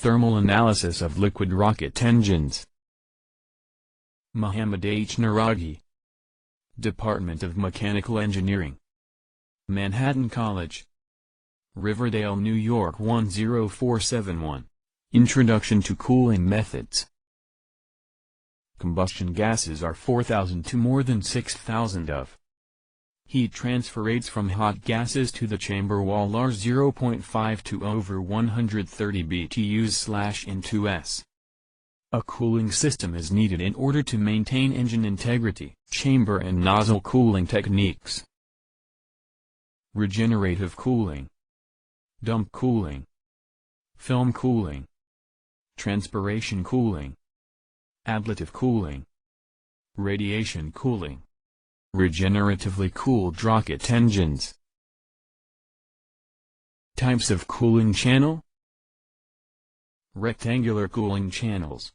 Thermal analysis of liquid rocket engines. Mohammad H. Naraghi, Department of Mechanical Engineering, Manhattan College, Riverdale, New York 10471. Introduction to Cooling Methods. Combustion gases are 4,000 to more than 6,000 of. Heat transfer rates from hot gases to the chamber wall are 0.5 to over 130 BTUs/N2S. A cooling system is needed in order to maintain engine integrity. Chamber and nozzle cooling techniques. Regenerative cooling, dump cooling, film cooling, transpiration cooling, ablative cooling, radiation cooling. Regeneratively cooled rocket engines. Types of cooling channel. Rectangular cooling channels.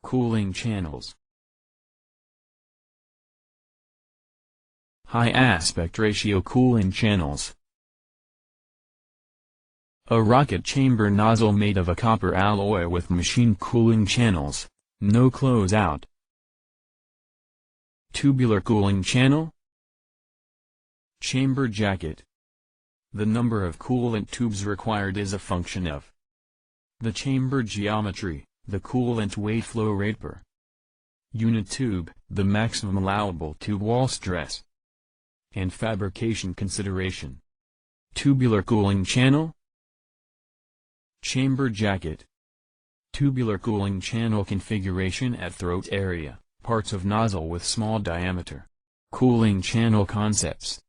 Cooling channels. High aspect ratio cooling channels. A rocket chamber nozzle made of a copper alloy with machine cooling channels, no closeout. Tubular cooling channel. Chamber jacket. The number of coolant tubes required is a function of the chamber geometry, the coolant weight flow rate per unit tube, the maximum allowable tube wall stress, and fabrication consideration. Tubular cooling channel. Chamber jacket. Tubular cooling channel configuration at throat area, parts of nozzle with small diameter. Cooling channel concepts.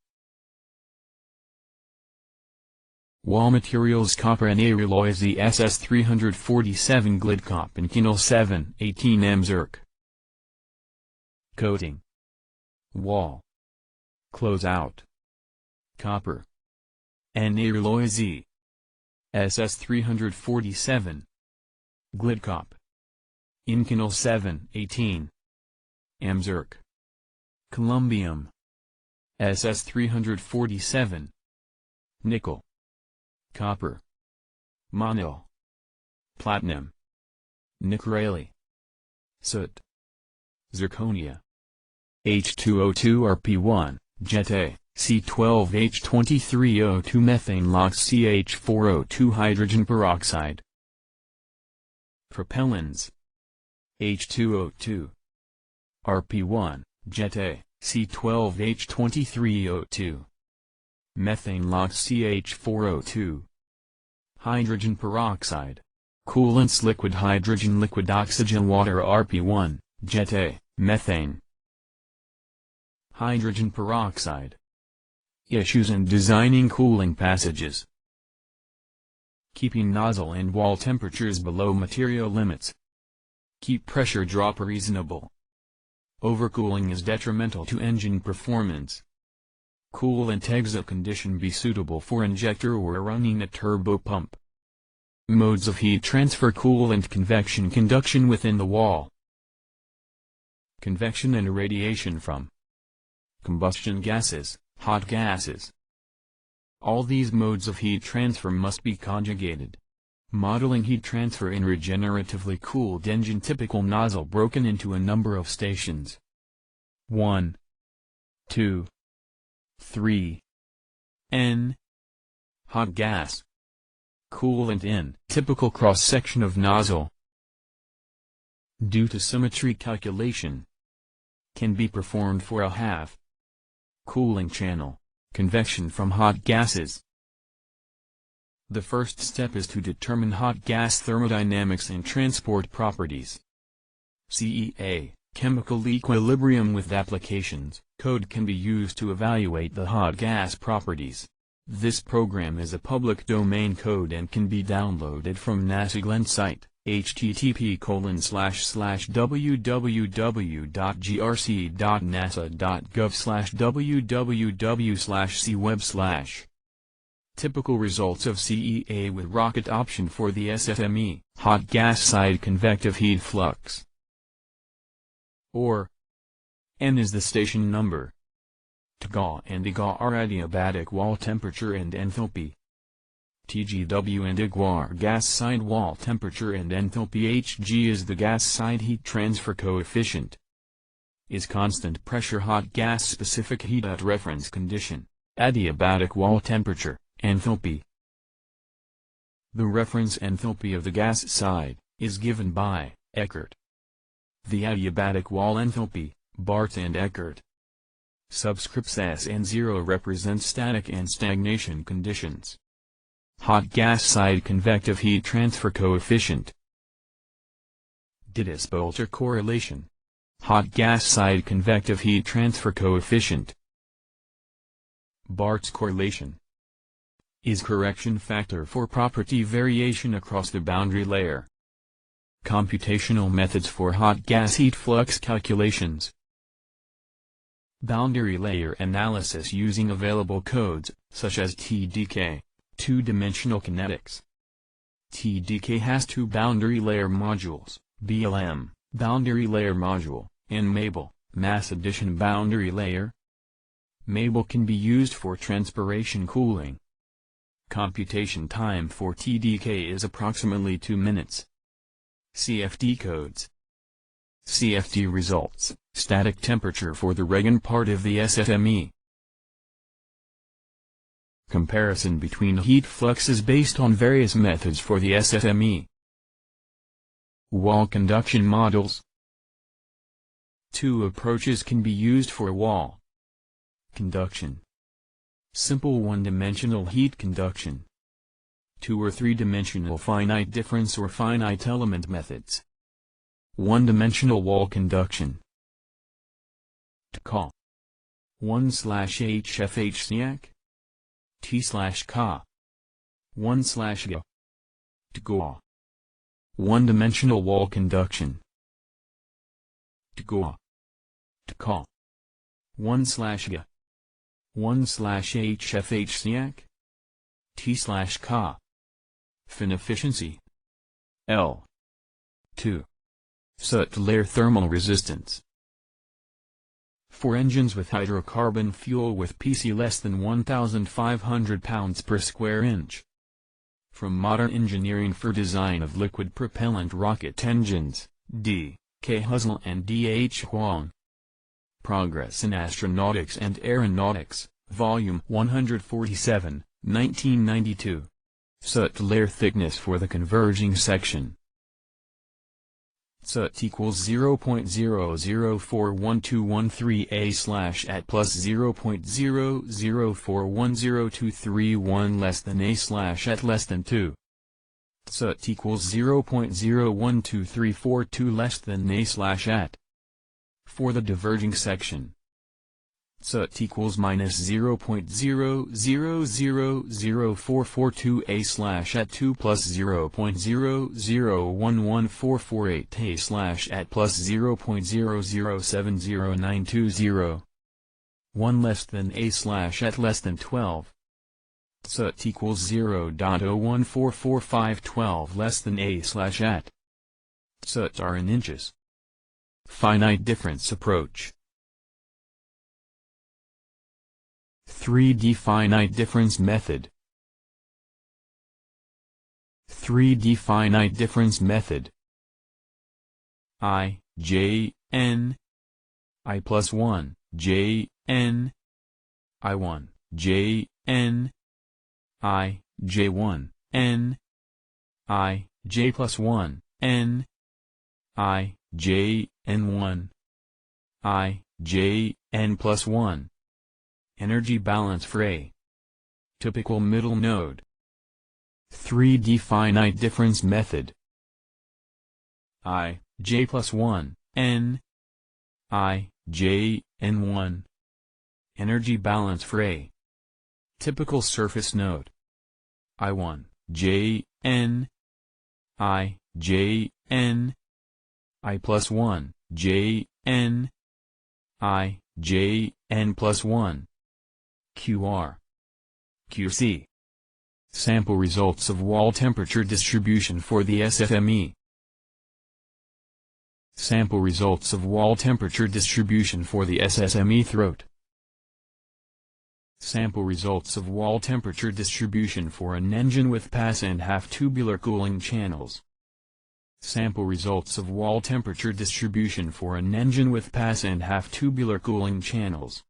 Wall materials: copper and alloy ZSS 347 Glidcop and Kinel 718 M Zirc. Coating. Wall. Closeout. Copper. And alloy Z. SS 347. Glidcop. Inconel 718. M Zirc. Columbium. SS 347. Nickel. Copper. Monoil. Platinum. Nickel. Soot. Zirconia. H2O2 RP1, Jet A, C12H23O2 methane LOX CH4O2 hydrogen peroxide. Propellants. H2O2. RP1, Jet A, C12H23O2. Methane LOX CH4O2. Hydrogen peroxide. Coolants: liquid hydrogen, liquid oxygen, water. RP1, Jet A, methane. Hydrogen peroxide. Issues in designing cooling passages. Keeping nozzle and wall temperatures below material limits. Keep pressure drop reasonable. Overcooling is detrimental to engine performance. Coolant exit condition be suitable for injector or running a turbo pump. Modes of heat transfer: coolant convection, conduction within the wall. Convection and irradiation from combustion gases, hot gases. All these modes of heat transfer must be conjugated. Modeling heat transfer in regeneratively cooled engine: typical nozzle broken into a number of stations. 1, 2, 3. N. Hot gas. Coolant in. Typical cross-section of nozzle. Due to symmetry calculation. Can be performed for a half. Cooling channel. Convection from hot gases. The first step is to determine hot gas thermodynamics and transport properties. CEA. Chemical equilibrium with applications. Code can be used to evaluate the hot gas properties. This program is a public domain code and can be downloaded from NASA Glen site, http://www.grc.nasa.gov/www/cweb/. Typical results of CEA with rocket option for the SFME, hot gas side convective heat flux. Or N is the station number. TGA and IGA are adiabatic wall temperature and enthalpy. TGW and Iguar gas side wall temperature and enthalpy. Hg is the gas side heat transfer coefficient. Is constant pressure hot gas specific heat at reference condition, adiabatic wall temperature, enthalpy. The reference enthalpy of the gas side is given by Eckert. The adiabatic wall enthalpy, Barth and Eckert. Subscripts S and 0 represent static and stagnation conditions. Hot gas side convective heat transfer coefficient. Dittus-Boelter correlation. Hot gas side convective heat transfer coefficient. Barth's correlation. Is correction factor for property variation across the boundary layer. Computational methods for hot gas heat flux calculations. Boundary layer analysis using available codes, such as TDK, two-dimensional kinetics. TDK has two boundary layer modules, BLM, boundary layer module, and Mabel, mass addition boundary layer. Mabel can be used for transpiration cooling. Computation time for TDK is approximately 2 minutes. CFD codes. CFD results, static temperature for the Regan part of the SFME. Comparison between heat fluxes based on various methods for the SFME. Wall conduction models. Two approaches can be used for wall conduction. Simple one-dimensional heat conduction. Two- or three-dimensional finite difference or finite element methods. One-dimensional wall conduction. TCA 1/HFHCAC T/Ca 1/Ga TGA. One-dimensional wall conduction. TGA TCA 1/Ga 1/HFHCAC T/Ca. Fin efficiency L 2. Sut-Layer thermal resistance. For engines with hydrocarbon fuel with PC less than 1,500 pounds per square inch. From Modern Engineering for Design of Liquid Propellant Rocket Engines, D. K. Husel and D. H. Huang. Progress in Astronautics and Aeronautics, Volume 147, 1992. Sut-Layer thickness for the converging section. Sut equals 0.00412113 A/at plus 0.00410231 less than A/at less than 2. Sut equals 0.012342 less than A/at. For the diverging section. Sut equals minus 0.000442 A/at 2 plus 0.00114448 A/at plus 0.00709220. 1 less than A/at less than 12. Sut equals 0.01445512 less than A/at. Suts are in inches. Finite difference approach. 3D finite difference method. 3D finite difference method. I, J, N. I plus 1, J, N. I1, J, N. I, J1, N. I, J plus 1, N. I, J, N1. I, J, N plus 1. Energy balance for a typical middle node. 3D finite difference method. I, J plus 1, N. I, J, N1. Energy balance for a typical surface node. I1, J, N. I, J, N. I plus 1, J, N. I, J, N plus 1. QR. QC. Sample results of wall temperature distribution for the SFME. Sample results of wall temperature distribution for the SSME throat. Sample results of wall temperature distribution for an engine with pass and half tubular cooling channels. Sample results of wall temperature distribution for an engine with pass and half tubular cooling channels.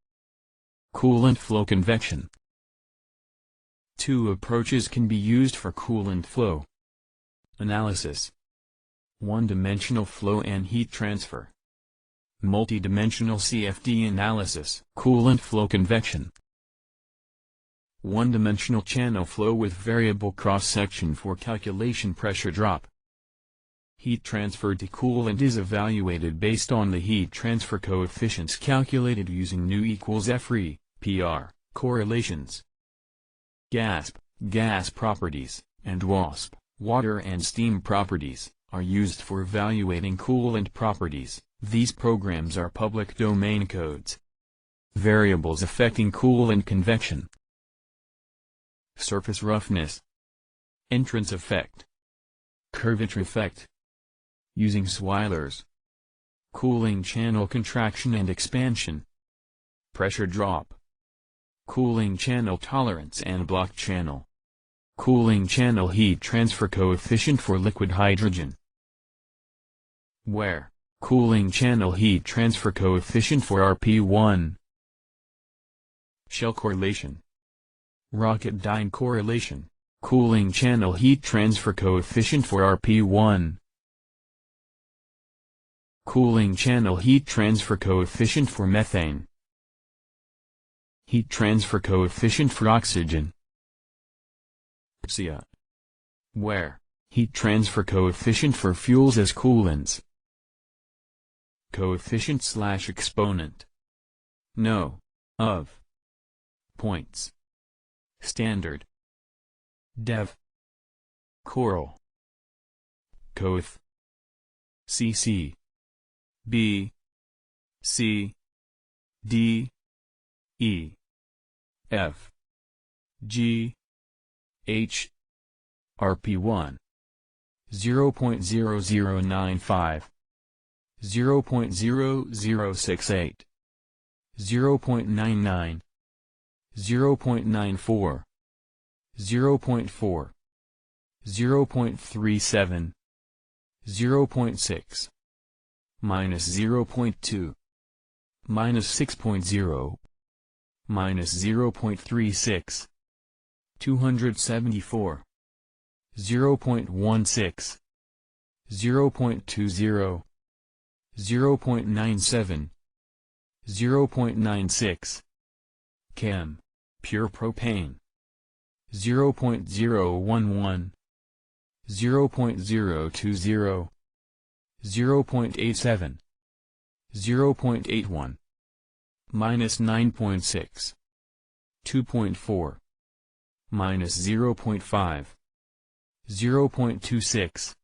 Coolant flow convection. Two approaches can be used for coolant flow analysis: one-dimensional flow and heat transfer. Multi-dimensional CFD analysis. Coolant flow convection. One-dimensional channel flow with variable cross-section for calculation pressure drop. Heat transfer to coolant is evaluated based on the heat transfer coefficients calculated using nu equals FRE, PR, correlations. GASP, gas properties, and WASP, water and steam properties, are used for evaluating coolant properties. These programs are public domain codes. Variables affecting coolant convection. Surface roughness. Entrance effect. Curvature effect. Using Swilers. Cooling channel contraction and expansion. Pressure drop. Cooling channel tolerance and block channel. Cooling channel heat transfer coefficient for liquid hydrogen. Where? Cooling channel heat transfer coefficient for RP1. Shell correlation. Rocket-Dine correlation. Cooling channel heat transfer coefficient for RP1. Cooling channel heat transfer coefficient for methane. Heat transfer coefficient for oxygen. CA. Where? Heat transfer coefficient for fuels as coolants. Coefficient/exponent. No. Of. Points. Standard. Dev. Coral. Coef. CC. B. C. D. E. F. G. H. RP1. 0.0095. 0.0068. 0.99. 0.94. 0.4. 0.37. 0.6. Minus 0.2. Minus 6.0. Minus 0.36. 274. 0.16. 0.20. 0.97. 0.96. Chem. Pure propane. 0.011. 0.020. 0.87. 0.81. Minus 9.6. 2.4. Minus 0.5. 0.26.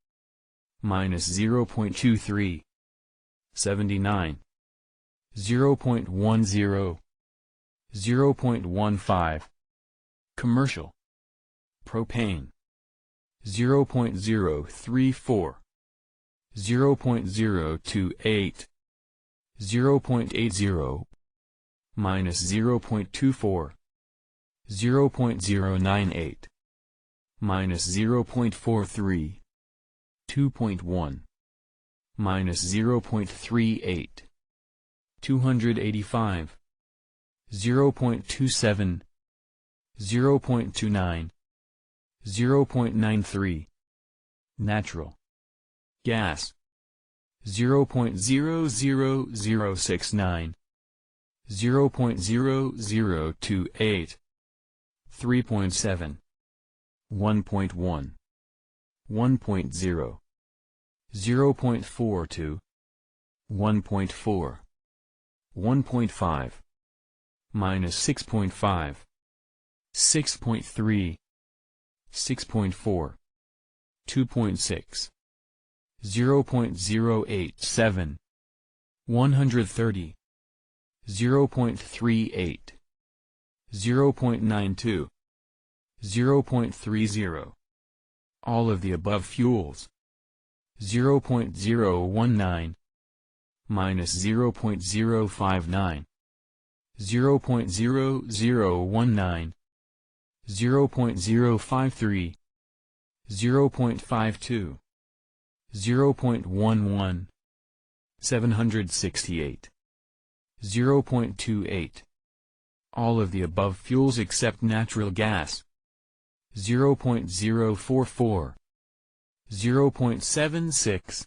Minus 0.23. 79. 0.10. 0.15. Commercial. Propane. 0.034. 0.028. 0.80. Minus 0.24. 0.098. Minus 0.43. 2.1. Minus 0.38. 285. 0.27. 0.29. 0.93. Natural. Gas. 0.00069. 0.0028. 3.7. 1.1. 1.0. 0.42. 1.4. 1.5. Minus 6.5. 6.3. 6.4. 2.6. 0.087. 130. 0.38. 0.92. 0.30. All of the above fuels. 0.019. Minus 0.059. 0.0019, 0.053, 0.52, 0.11, 768, 0.28. All of the above fuels except natural gas. 0.044, 0.76,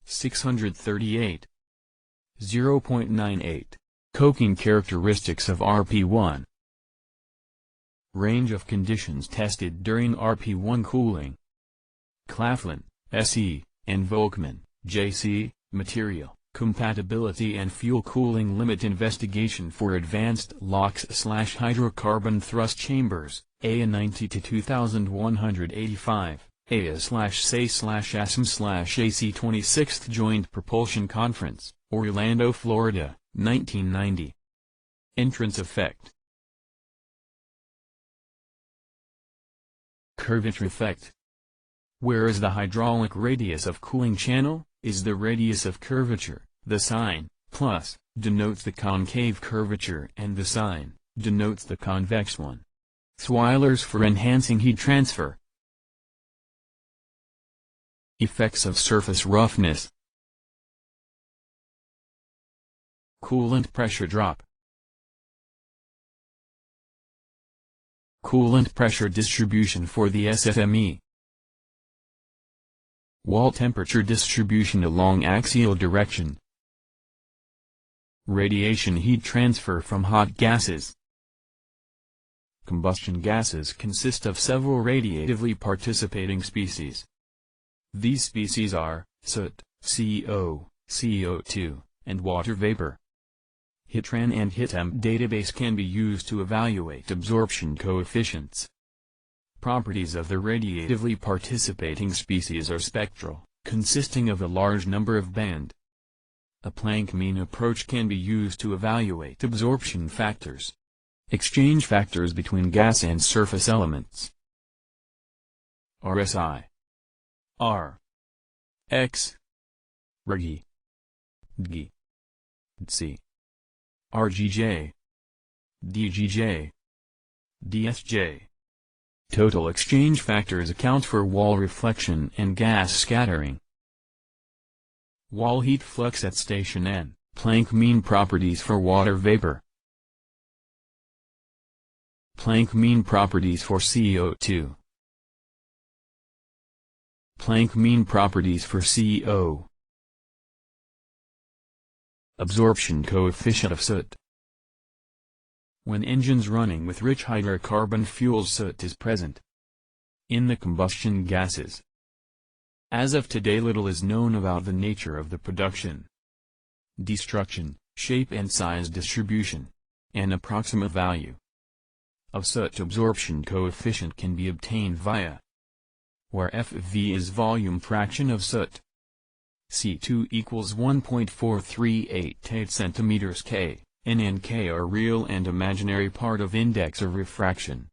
638, 0.98. Coking characteristics of RP1. Range of conditions tested during RP1 cooling. Claflin, S.E., and Volkmann, J.C., Material, Compatibility and Fuel Cooling Limit Investigation for Advanced LOX/Hydrocarbon Thrust Chambers, AIA 90-2185, AIA/SAE/ASM/AC 26th Joint Propulsion Conference, Orlando, Florida, 1990. Entrance effect. Curvature effect. Whereas the hydraulic radius of cooling channel is the radius of curvature, the sign plus denotes the concave curvature and the sign denotes the convex one. Sweilers for enhancing heat transfer. Effects of surface roughness. Coolant pressure drop. Coolant pressure distribution for the SFME. Wall temperature distribution along axial direction. Radiation heat transfer from hot gases. Combustion gases consist of several radiatively participating species. These species are soot, CO, CO2, and water vapor. HITRAN and HITEM database can be used to evaluate absorption coefficients. Properties of the radiatively participating species are spectral, consisting of a large number of band. A Planck mean approach can be used to evaluate absorption factors. Exchange factors between gas and surface elements. RSI, R, X, Rg, Dg, Dc, RGJ, DGJ, DSJ. Total exchange factors account for wall reflection and gas scattering. Wall heat flux at station N, Planck mean properties for water vapor. Planck mean properties for CO2. Planck mean properties for CO. Absorption coefficient of soot. When engines running with rich hydrocarbon fuels, soot is present in the combustion gases. As of today, little is known about the nature of the production, destruction, shape and size distribution. An approximate value of soot absorption coefficient can be obtained via where FV is volume fraction of soot. C2 equals 1.4388 cm K. N and K are real and imaginary part of index of refraction.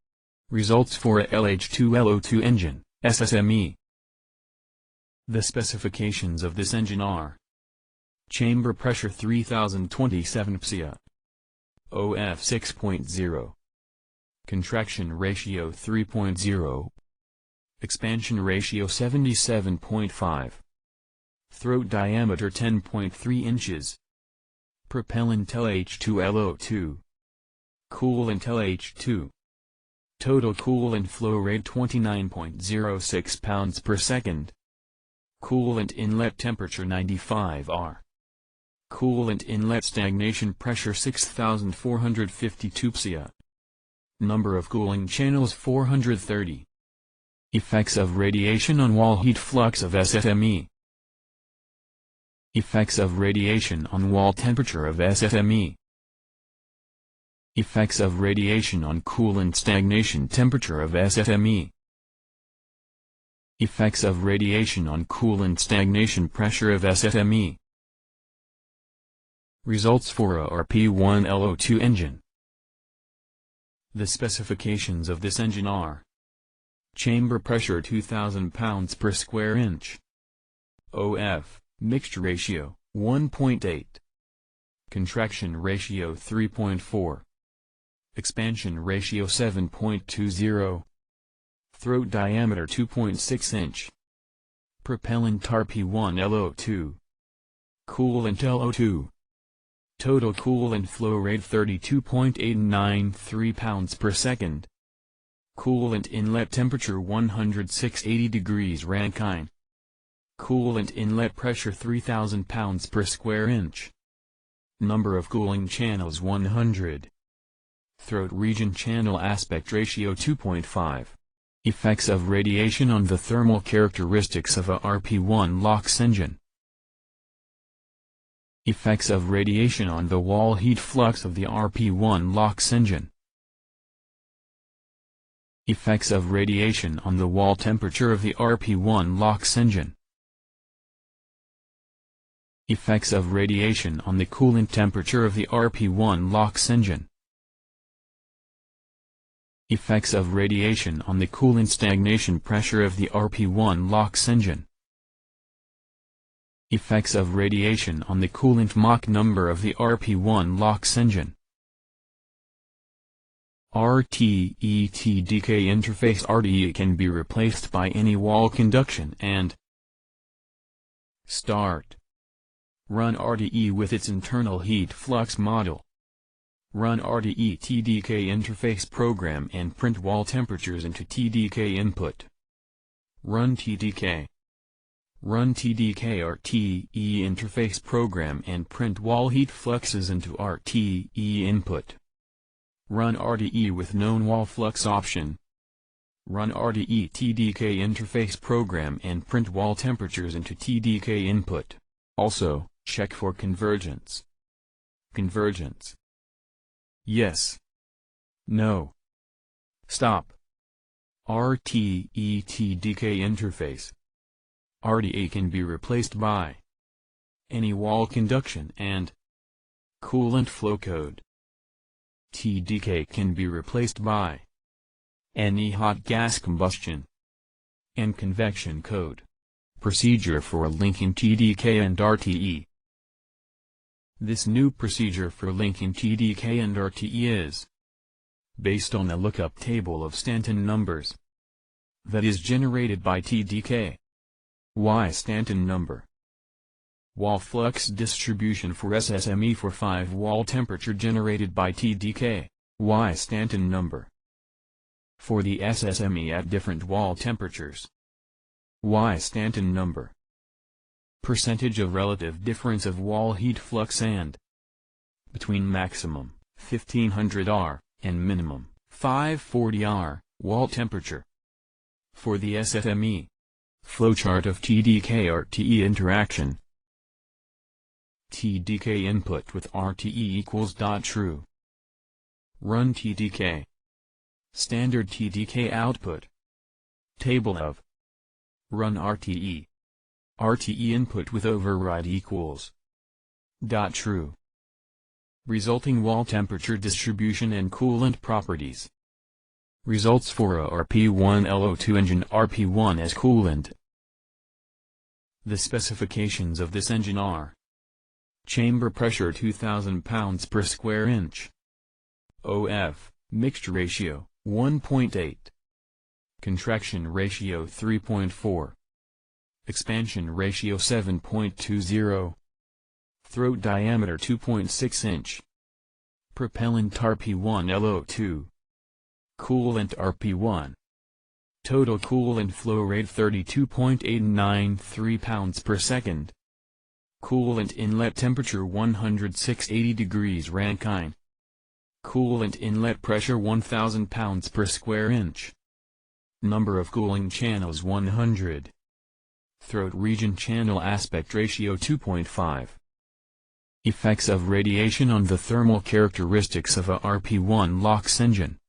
Results for a LH2LO2 engine, SSME. The specifications of this engine are: chamber pressure 3027 psi, OF 6.0, contraction ratio 3.0, expansion ratio 77.5, throat diameter 10.3 inches. Propellant LH2LO2. Coolant LH2. Total coolant flow rate 29.06 pounds per second. Coolant inlet temperature 95 R. Coolant inlet stagnation pressure 6452 psi. Number of cooling channels 430. Effects of radiation on wall heat flux of SFME. Effects of radiation on wall temperature of SFME. Effects of radiation on coolant stagnation temperature of SFME. Effects of radiation on coolant stagnation pressure of SFME. Results for a RP1LO2 engine. The specifications of this engine are: chamber pressure 2000 pounds per square inch. OF, mixture ratio, 1.8. Contraction ratio 3.4. Expansion ratio 7.20. Throat diameter 2.6 inch. Propellant RP1LO2. Coolant LO2. Total coolant flow rate 32.893 pounds per second. Coolant inlet temperature 106.80 degrees Rankine. Coolant inlet pressure 3000 pounds per square inch. Number of cooling channels 100. Throat region channel aspect ratio 2.5. Effects of radiation on the thermal characteristics of a RP1 LOX engine. Effects of radiation on the wall heat flux of the RP1 LOX engine. Effects of radiation on the wall temperature of the RP1 LOX engine. Effects of radiation on the coolant temperature of the RP1 LOX engine. Effects of radiation on the coolant stagnation pressure of the RP1 LOX engine. Effects of radiation on the coolant Mach number of the RP1 LOX engine. RTE-TDK interface. RTE can be replaced by any wall conduction and Start. Run RTE with its internal heat flux model. Run RTE TDK interface program and print wall temperatures into TDK input. Run TDK. Run TDK RTE interface program and print wall heat fluxes into RTE input. Run RTE with known wall flux option. Run RTE TDK interface program and print wall temperatures into TDK input. Also, check for convergence. Convergence. Yes. No. Stop. RTE TDK interface. RTE can be replaced by any wall conduction and coolant flow code. TDK can be replaced by any hot gas combustion and convection code. Procedure for linking TDK and RTE. This new procedure for linking TDK and RTE is based on a lookup table of Stanton numbers that is generated by TDK. Y Stanton number. Wall flux distribution for SSME for 5 wall temperature generated by TDK. Y Stanton number. For the SSME at different wall temperatures. Y Stanton number. Percentage of relative difference of wall heat flux and between maximum 1500 R and minimum 540 R wall temperature. For the SSME. Flowchart of TDK-RTE interaction. TDK input with RTE equals .true. Run TDK. Standard TDK output. Table of Run RTE. RTE input with override equals .true. Resulting wall temperature distribution and coolant properties. Results for a RP1LO2 engine. RP1 as coolant. The specifications of this engine are: chamber pressure 2000 pounds per square inch. OF, mixture ratio, 1.8. Contraction ratio 3.4. Expansion ratio 7.20. Throat diameter 2.6 inch. Propellant RP1LO2. Coolant RP1. Total coolant flow rate 32.893 pounds per second. Coolant inlet temperature 106.80 degrees Rankine. Coolant inlet pressure 1000 pounds per square inch. Number of cooling channels 100. Throat region channel aspect ratio 2.5. Effects of radiation on the thermal characteristics of a RP1 LOX engine.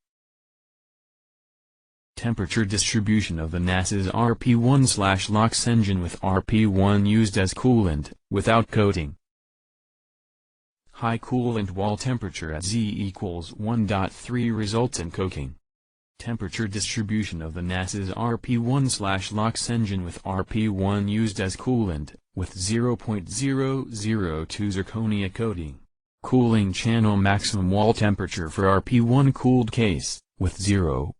Temperature distribution of the NASA's RP1/LOX engine with RP1 used as coolant, without coating. High coolant wall temperature at Z equals 1.3 results in coking. Temperature distribution of the NASA's RP1/LOX engine with RP1 used as coolant, with 0.002 zirconia coating. Cooling channel maximum wall temperature for RP1 cooled case, with 0.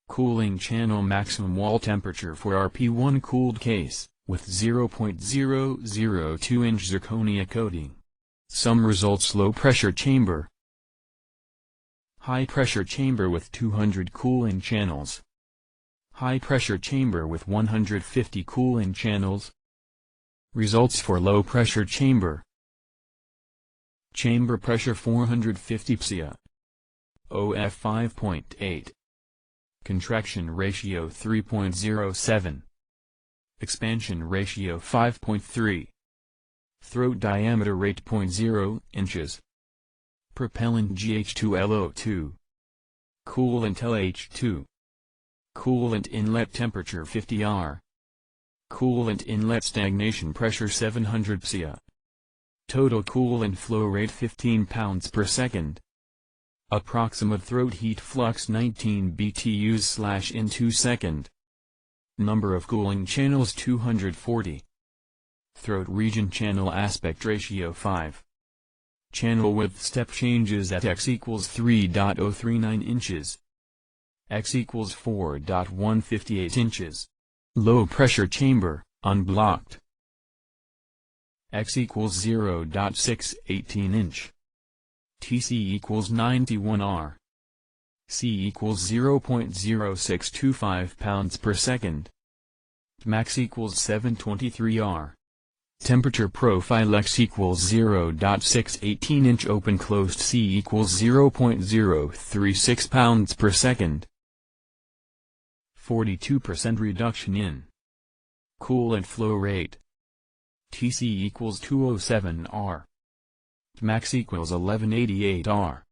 Cooling channel maximum wall temperature for RP1 cooled case, with 0.002-inch zirconia coating. Some results: low pressure chamber, high pressure chamber with 200 cooling channels, high pressure chamber with 150 cooling channels. Results for low pressure chamber: chamber pressure 450 psi, OF 5.8, contraction ratio 3.07, expansion ratio 5.3, throat diameter rate 0.0 inches, propellant GH2LO2, coolant LH2, coolant inlet temperature 50 R, coolant inlet stagnation pressure 700 psi, total coolant flow rate 15 pounds per second, approximate throat heat flux 19 BTUs/in 2 second, number of cooling channels 240, throat region channel aspect ratio 5, channel width step changes at x equals 3.039 inches, x equals 4.158 inches. Low pressure chamber, unblocked, x equals 0.618 inch, Tc equals 91 R, C equals 0.0625 pounds per second, max equals 723 R. Temperature profile x equals 0.618 inch open closed, C equals 0.036 pounds per second. 42% reduction in coolant flow rate. Tc equals 207 R. Max equals 1188 R.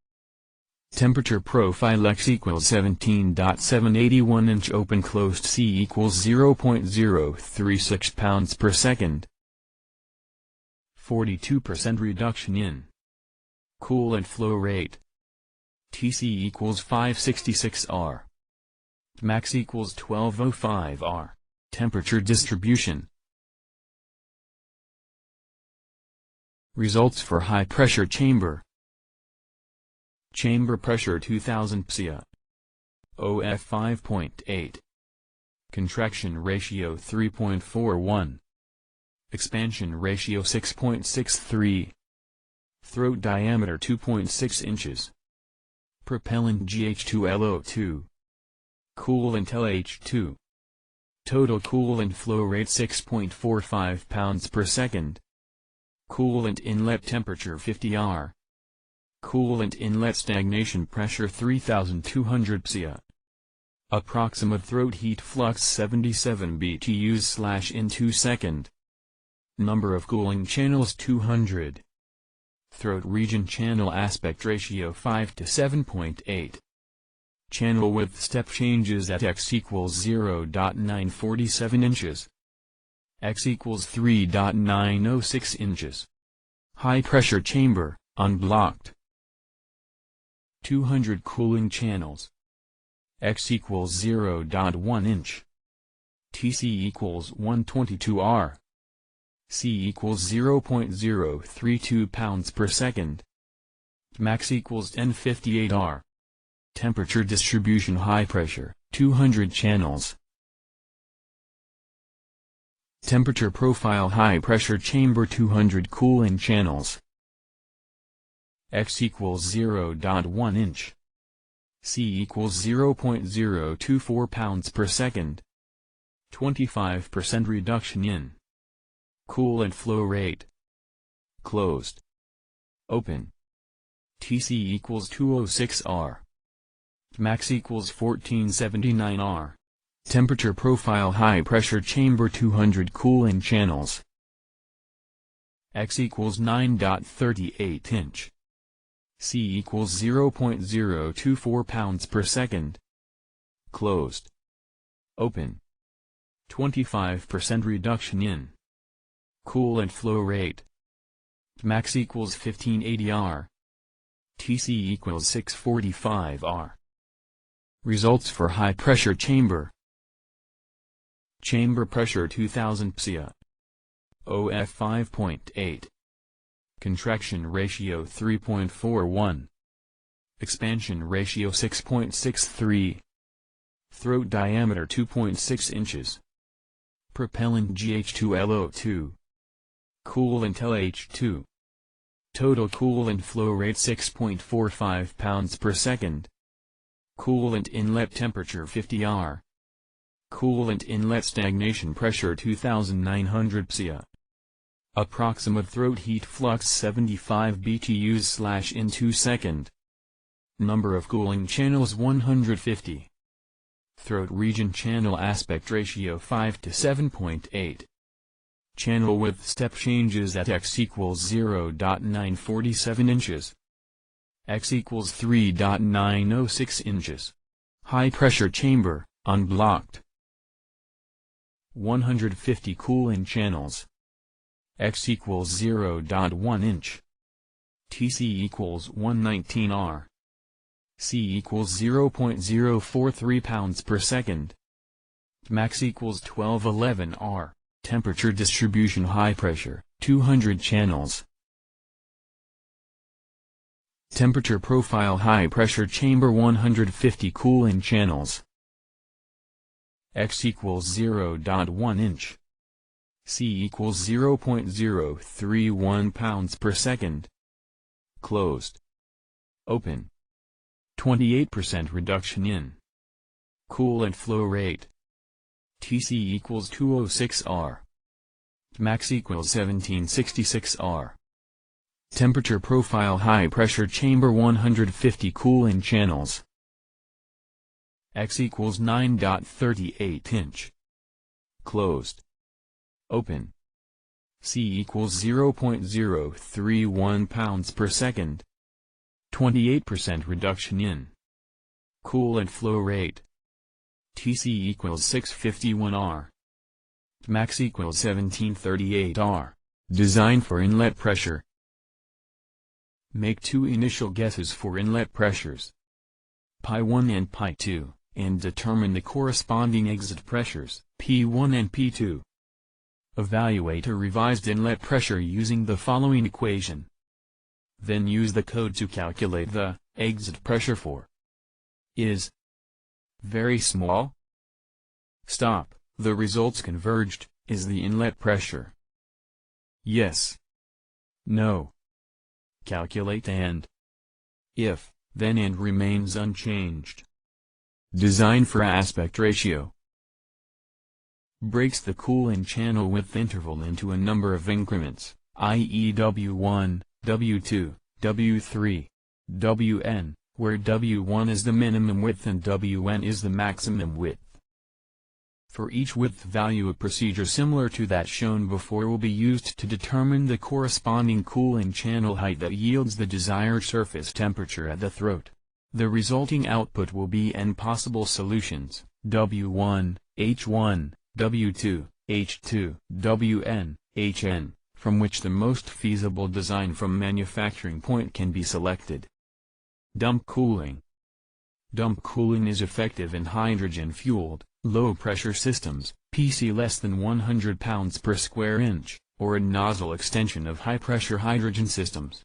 Temperature profile x equals 17.781 inch open closed, C equals 0.036 pounds per second. 42% reduction in coolant flow rate. Tc equals 566 R. Max equals 1205 R. Temperature distribution. Results for high pressure chamber. Chamber pressure 2000 psi, OF 5.8, contraction ratio 3.41, expansion ratio 6.63, throat diameter 2.6 inches, propellant GH2LO2, coolant LH2, total coolant flow rate 6.45 pounds per second, coolant inlet temperature 50 R, coolant inlet stagnation pressure 3200 psi, approximate throat heat flux 77 BTUs/in 2 second, number of cooling channels 200, throat region channel aspect ratio 5 to 7.8, channel width step changes at x equals 0.947 inches, x equals 3.906 inches. High pressure chamber, unblocked. 200 cooling channels. X equals 0.1 inch. Tc equals 122 R. C equals 0.032 pounds per second. Max equals 1058 R. Temperature distribution. High pressure, 200 channels. Temperature profile. High pressure chamber, 200 cooling channels. X equals 0.1 inch. C equals 0.024 pounds per second. 25% reduction in coolant flow rate. Closed. Open. Tc equals 206 R. Max equals 1479 R. Temperature profile. High pressure chamber, 200 cooling channels. X equals 9.38 inch. C equals 0.024 pounds per second. Closed. Open. 25% reduction in coolant flow rate. Max equals 1580 R. Tc equals 645 R. Results for high pressure chamber. Chamber pressure 2000 psi. OF 5.8. Contraction ratio 3.41. Expansion ratio 6.63. Throat diameter 2.6 inches. Propellant GH2LO2. Coolant LH2. Total coolant flow rate 6.45 pounds per second. Coolant inlet temperature 50 R. Coolant inlet stagnation pressure 2900 psi. Approximate throat heat flux 75 BTUs/in 2 second. Number of cooling channels 150. Throat region channel aspect ratio 5 to 7.8. Channel width step changes at x equals 0.947 inches. X equals 3.906 inches. High pressure chamber, unblocked. 150 cooling channels. X equals 0.1 inch. TC equals 119 R. C equals 0.043 pounds per second. Max equals 1211 R. Temperature distribution high pressure, 200 channels. Temperature profile high pressure chamber 150 cooling channels. X equals 0.1 inch. C equals 0.031 pounds per second. Closed. Open. 28% reduction in coolant flow rate. TC equals 206 R. Max equals 1766 R. Temperature profile high pressure chamber 150 cooling channels. X equals 9.38 inch. Closed. Open. C equals 0.031 pounds per second. 28% reduction in coolant flow rate. TC equals 651 R. Max equals 1738 R. Design for inlet pressure. Make two initial guesses for inlet pressures, Pi1 and Pi2, and determine the corresponding exit pressures, P1 and P2. Evaluate a revised inlet pressure using the following equation. Then use the code to calculate the exit pressure for is very small. Stop, the results converged, is the inlet pressure. Yes. No. Calculate and if, then and remains unchanged. Design for aspect ratio. Breaks the coolant channel width interval into a number of increments, i.e. W1, W2, W3, Wn, where W1 is the minimum width and Wn is the maximum width. For each width value, a procedure similar to that shown before will be used to determine the corresponding coolant channel height that yields the desired surface temperature at the throat. The resulting output will be n possible solutions, W1, H1, W2, H2, Wn, Hn, from which the most feasible design from manufacturing point can be selected. Dump cooling. Dump cooling is effective in hydrogen-fueled, low-pressure systems, PC less than 100 pounds per square inch, or in nozzle extension of high-pressure hydrogen systems.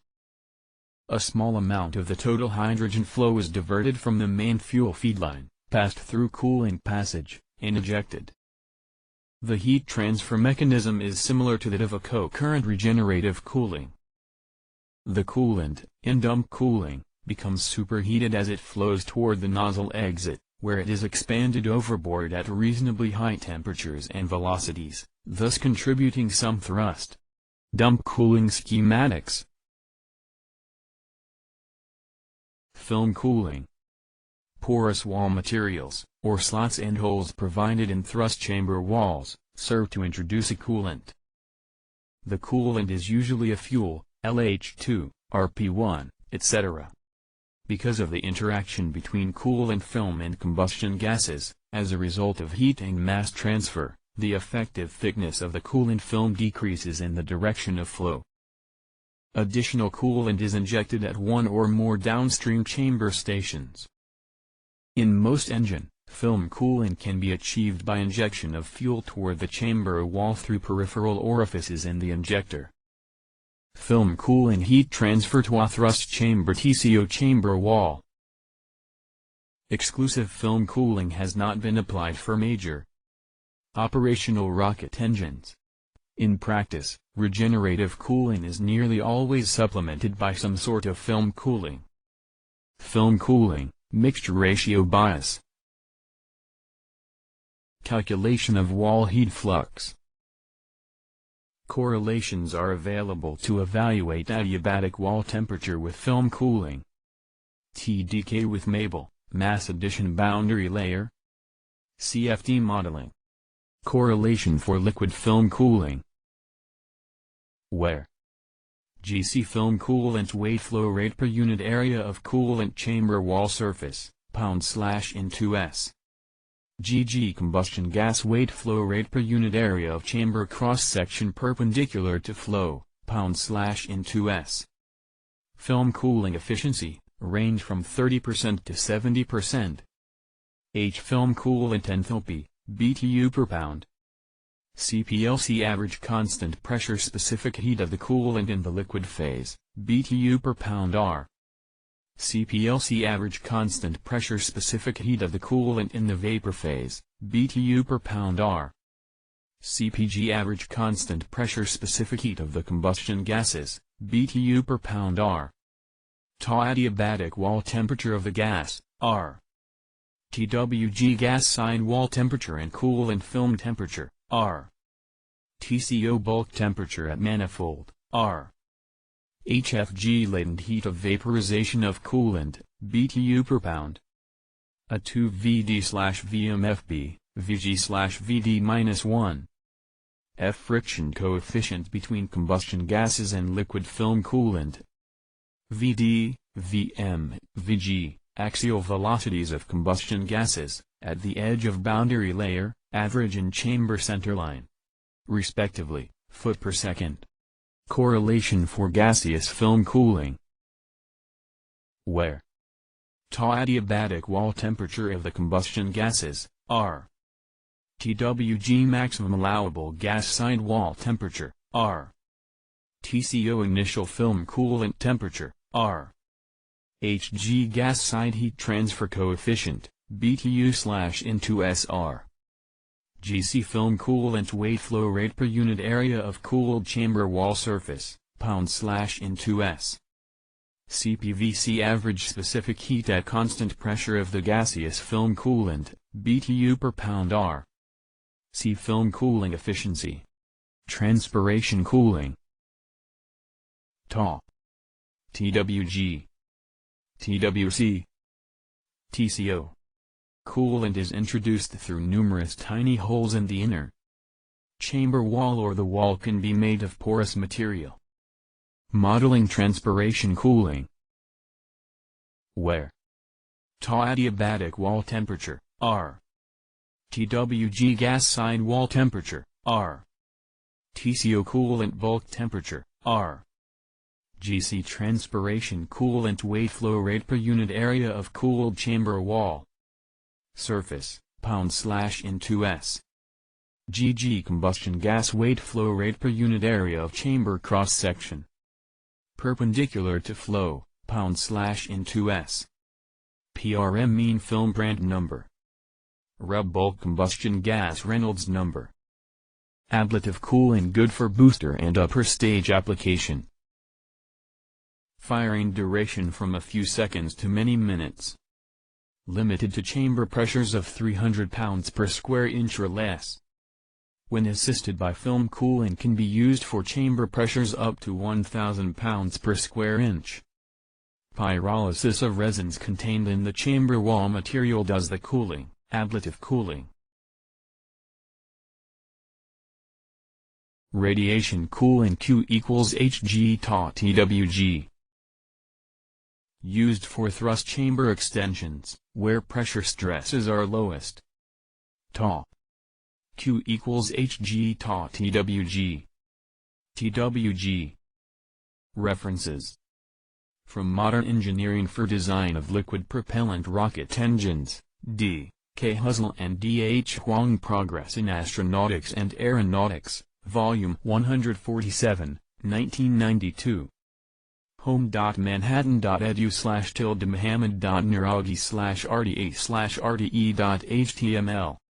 A small amount of the total hydrogen flow is diverted from the main fuel feed line, passed through cooling passage, and ejected. The heat transfer mechanism is similar to that of a co-current regenerative cooling. The coolant, in dump cooling, becomes superheated as it flows toward the nozzle exit, where it is expanded overboard at reasonably high temperatures and velocities, thus contributing some thrust. Dump cooling schematics. Film cooling. Porous wall materials, or slots and holes provided in thrust chamber walls, serve to introduce a coolant. The coolant is usually a fuel, LH2, RP1, etc. Because of the interaction between coolant film and combustion gases, as a result of heat and mass transfer, the effective thickness of the coolant film decreases in the direction of flow. Additional coolant is injected at one or more downstream chamber stations. In most engine, film coolant can be achieved by injection of fuel toward the chamber wall through peripheral orifices in the injector. Film cooling heat transfer to a thrust chamber TCO chamber wall. Exclusive film cooling has not been applied for major operational rocket engines. In practice, regenerative cooling is nearly always supplemented by some sort of film cooling. Film cooling, mixture ratio bias. Calculation of wall heat flux. Correlations are available to evaluate adiabatic wall temperature with film cooling. TDK with Mabel, mass addition boundary layer. CFD modeling. Correlation for liquid film cooling. Where GC film coolant weight flow rate per unit area of coolant chamber wall surface, pound/s. GG combustion gas weight flow rate per unit area of chamber cross-section perpendicular to flow, pound/s. Film cooling efficiency, range from 30% to 70%. H film coolant enthalpy, BTU per pound. CPLC average constant pressure specific heat of the coolant in the liquid phase, BTU per pound R. CPLC average constant pressure specific heat of the coolant in the vapor phase, BTU per pound R. CPG average constant pressure specific heat of the combustion gases, BTU per pound R. Ta adiabatic wall temperature of the gas, R. TWG gas side wall temperature and coolant film temperature, R. TCO bulk temperature at manifold, R. HFG latent heat of vaporization of coolant, BTU per pound. A 2 VD/VMFB, VG/VD-1. F friction coefficient between combustion gases and liquid film coolant. VD, VM, VG, axial velocities of combustion gases, at the edge of boundary layer, average and chamber centerline, respectively, foot per second. Correlation for gaseous film cooling. Where Ta adiabatic wall temperature of the combustion gases, R. TWG maximum allowable gas side wall temperature, R. TCO initial film coolant temperature, R. HG gas side heat transfer coefficient, BTU/SR. GC film coolant weight flow rate per unit area of cooled chamber wall surface, pound/s. CPVC average specific heat at constant pressure of the gaseous film coolant, BTU per pound R. C film cooling efficiency. Transpiration cooling. Ta. TWG. TWC. TCO. Coolant is introduced through numerous tiny holes in the inner chamber wall, or the wall can be made of porous material. Modeling transpiration cooling. Where Ta adiabatic wall temperature, R. TWG gas side wall temperature, R. TCO coolant bulk temperature, R. GC transpiration coolant weight flow rate per unit area of cooled chamber wall surface, pound/s. GG combustion gas weight flow rate per unit area of chamber cross-section, perpendicular to flow, pound/s. PRM mean film Brandt number. Rub bulk combustion gas Reynolds number. Ablative cooling good for booster and upper stage application. Firing duration from a few seconds to many minutes. Limited to chamber pressures of 300 pounds per square inch or less. When assisted by film cooling can be used for chamber pressures up to 1,000 pounds per square inch. Pyrolysis of resins contained in the chamber wall material does the cooling, ablative cooling. Radiation cooling Q equals Hg Ta TWG. Used for thrust chamber extensions, where pressure stresses are lowest. Ta. Q equals Hg Ta TWG. TWG. References. From Modern Engineering for Design of Liquid Propellant Rocket Engines, D. K. Husle and D. H. Huang Progress in Astronautics and Aeronautics, Volume 147, 1992. home.manhattan.edu/Mohammad.Naraghi/RDA/RDE.html